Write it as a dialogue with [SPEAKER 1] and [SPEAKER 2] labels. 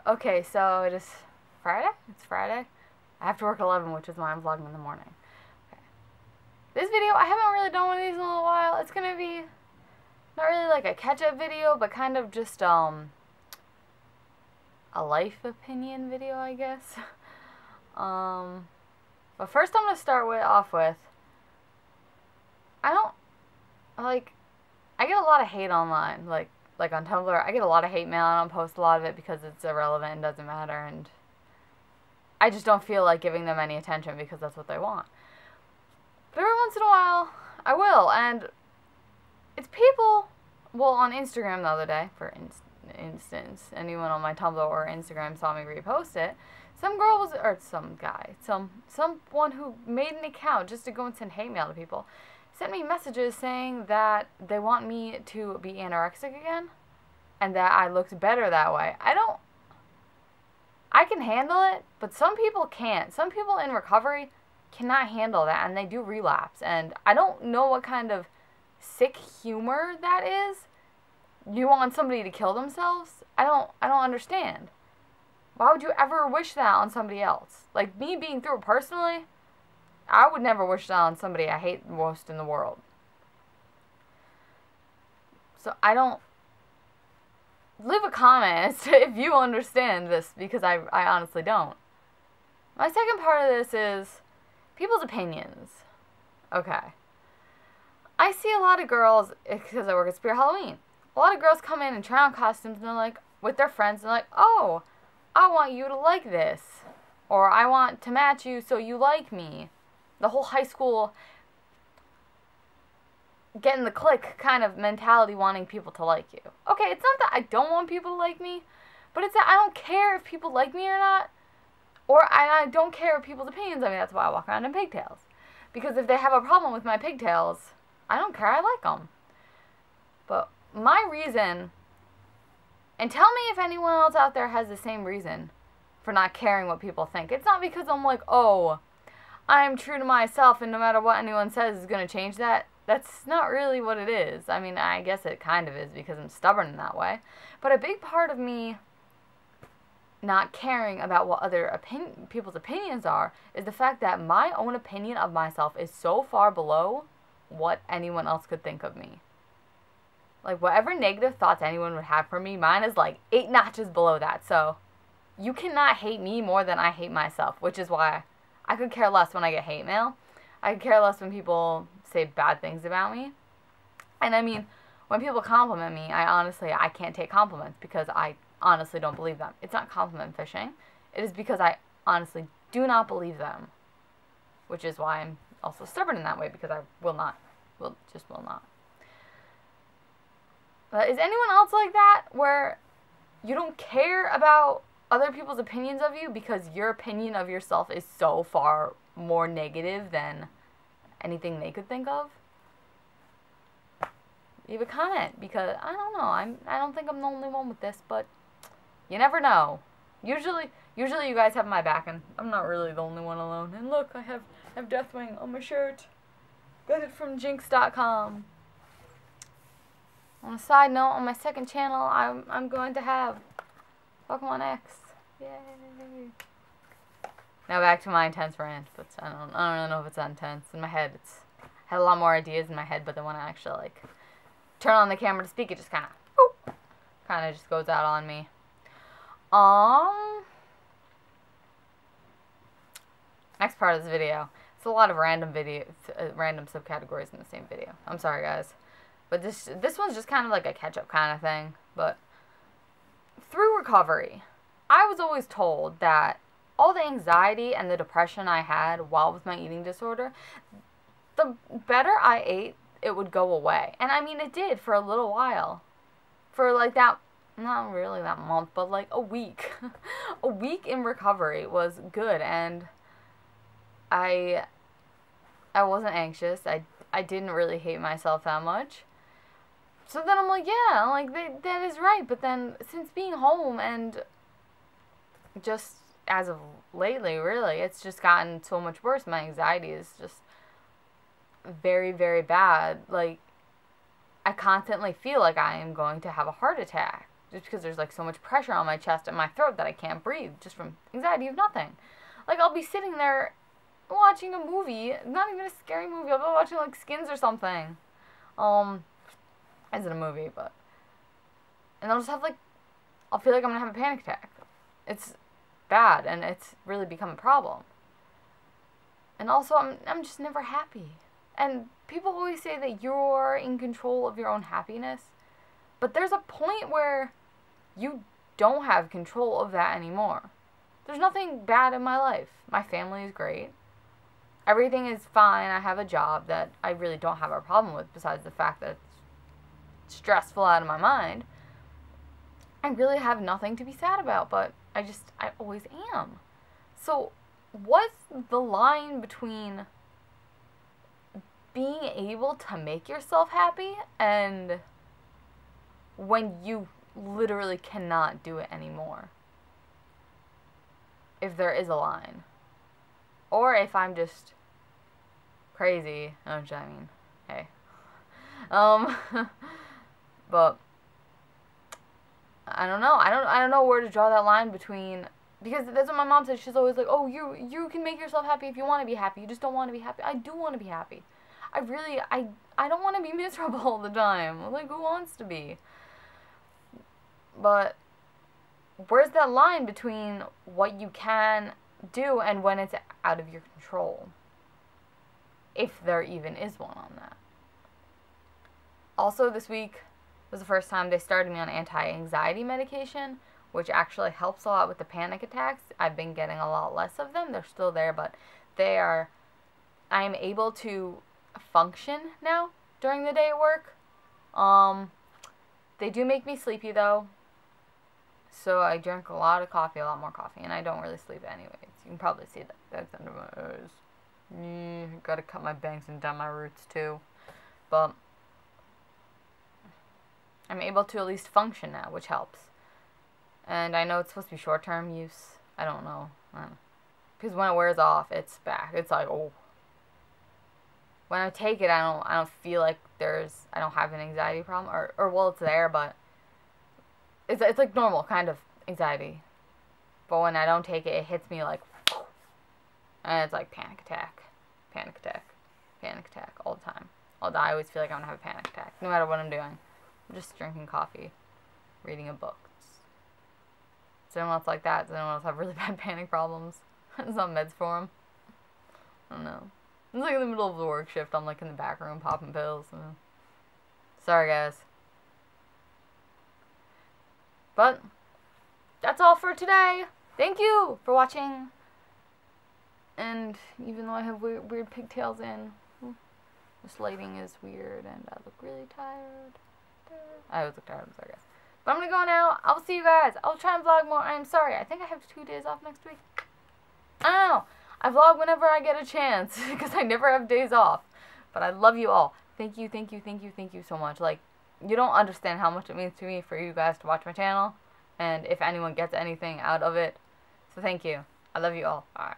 [SPEAKER 1] Okay, so it is Friday? It's Friday? I have to work 11, which is why I'm vlogging in the morning. Okay. This video, I haven't really done one of these in a little while. It's gonna be not really like a catch-up video, but kind of just, a life opinion video, I guess. But first I'm gonna start off with, I get a lot of hate online, like on Tumblr. I get a lot of hate mail. I don't post a lot of it because it's irrelevant and doesn't matter, and I just don't feel like giving them any attention because that's what they want. But every once in a while, I will, and it's people, well, on Instagram the other day, for instance, anyone on my Tumblr or Instagram saw me repost it, someone who made an account just to go and send hate mail to people, sent me messages saying that they want me to be anorexic again, and that I looked better that way. I can handle it, but some people can't. Some people in recovery cannot handle that, and they do relapse, and I don't know what kind of sick humor that is. You want somebody to kill themselves? I don't understand. Why would you ever wish that on somebody else? Like, me being through it personally, I would never wish that on somebody I hate most in the world. So I don't... Leave a comment as to if you understand this, because I honestly don't. My second part of this is people's opinions. Okay. I see a lot of girls, because I work at Spirit Halloween, a lot of girls come in and try on costumes and they're like, with their friends, and they're like, oh, I want you to like this. Or I want to match you so you like me. The whole high school getting the clique kind of mentality, wanting people to like you. Okay, it's not that I don't want people to like me, but it's that I don't care if people like me or not. Or I don't care of people's opinions. I mean, that's why I walk around in pigtails. Because if they have a problem with my pigtails, I don't care, I like them. But my reason, and tell me if anyone else out there has the same reason for not caring what people think. It's not because I'm like, oh, I'm true to myself and no matter what anyone says is going to change that. That's not really what it is. I mean, I guess it kind of is because I'm stubborn in that way. But a big part of me not caring about what other people's opinions are is the fact that my own opinion of myself is so far below what anyone else could think of me. Like, whatever negative thoughts anyone would have for me, mine is like 8 notches below that. So, you cannot hate me more than I hate myself, which is why I could care less when I get hate mail. I could care less when people say bad things about me. And I mean, when people compliment me, I can't take compliments because I honestly don't believe them. It's not compliment fishing. It is because I honestly do not believe them. Which is why I'm also stubborn in that way, because I will not. Just will not. But is anyone else like that, where you don't care about other people's opinions of you because your opinion of yourself is so far more negative than anything they could think of? Leave a comment, because I don't know. I don't think I'm the only one with this, but you never know. Usually you guys have my back, and I'm not really the only one alone. And look, I have Deathwing on my shirt. Got it from Jinx.com. On a side note, on my second channel, I'm going to have Pokemon X. Yay! Now back to my intense rant, but I don't really know if it's that intense. In my head, I had a lot more ideas in my head, but then when I actually, like, turn on the camera to speak, it just kind of just goes out on me. Next part of this video. It's a lot of random subcategories in the same video. I'm sorry, guys. But this one's just kind of like a catch-up kind of thing. But through recovery, I was always told that all the anxiety and the depression I had while with my eating disorder, the better I ate, it would go away. And I mean, it did for a little while. For like that, not really that month, but like a week. A week in recovery was good, and I wasn't anxious. I didn't really hate myself that much. So then I'm like, yeah, like, that is right. But then, since being home and just as of lately, really, it's just gotten so much worse. My anxiety is just very, very bad. Like, I constantly feel like I am going to have a heart attack. just because there's like so much pressure on my chest and my throat that I can't breathe just from anxiety of nothing. Like, I'll be sitting there watching a movie, not even a scary movie, I'll be watching like Skins or something. Isn't a movie, but, and I'll just have like, I'll feel like I'm gonna have a panic attack. It's bad, and it's really become a problem. And also, I'm just never happy. And people always say that you're in control of your own happiness, but there's a point where you don't have control of that anymore. There's nothing bad in my life. My family is great. Everything is fine. I have a job that I really don't have a problem with, besides the fact that it's stressful out of my mind. I really have nothing to be sad about, but I always am. So, what's the line between being able to make yourself happy and when you literally cannot do it anymore? If there is a line. Or if I'm just crazy. I mean, hey. But I don't know. I don't know where to draw that line between, because that's what my mom says. She's always like, "Oh, you can make yourself happy if you want to be happy. You just don't want to be happy." I do want to be happy. I don't want to be miserable all the time. Like, who wants to be? But where's that line between what you can do and when it's out of your control? If there even is one on that. Also, this week was the first time they started me on anti-anxiety medication, which actually helps a lot with the panic attacks. I've been getting a lot less of them. They're still there, but I am able to function now during the day at work. They do make me sleepy, though. So I drink a lot more coffee, and I don't really sleep anyways. You can probably see that. That's under my eyes. Gotta cut my bangs and down my roots, too. But I'm able to at least function now, which helps. And I know it's supposed to be short-term use. I don't know. Because when it wears off, it's back. It's like, oh. When I take it, I don't feel like I don't have an anxiety problem. Or well, it's there, but it's like normal kind of anxiety. But when I don't take it, it hits me like, and it's like panic attack all the time. I always feel like I'm going to have a panic attack, no matter what I'm doing. I'm just drinking coffee, reading a book. Does anyone else like that? Does anyone else have really bad panic problems? There's not meds for them. I don't know. It's like in the middle of the work shift. I'm like in the back room popping pills. Sorry, guys. But that's all for today. Thank you for watching. And even though I have weird pigtails in, this lighting is weird and I look really tired. I always look tired, I'm sorry, guys. But I'm going to go now. I'll see you guys. I'll try and vlog more. I'm sorry. I think I have 2 days off next week. I don't know. I vlog whenever I get a chance because I never have days off. But I love you all. Thank you so much. Like, you don't understand how much it means to me for you guys to watch my channel. And if anyone gets anything out of it. So thank you. I love you all. Alright.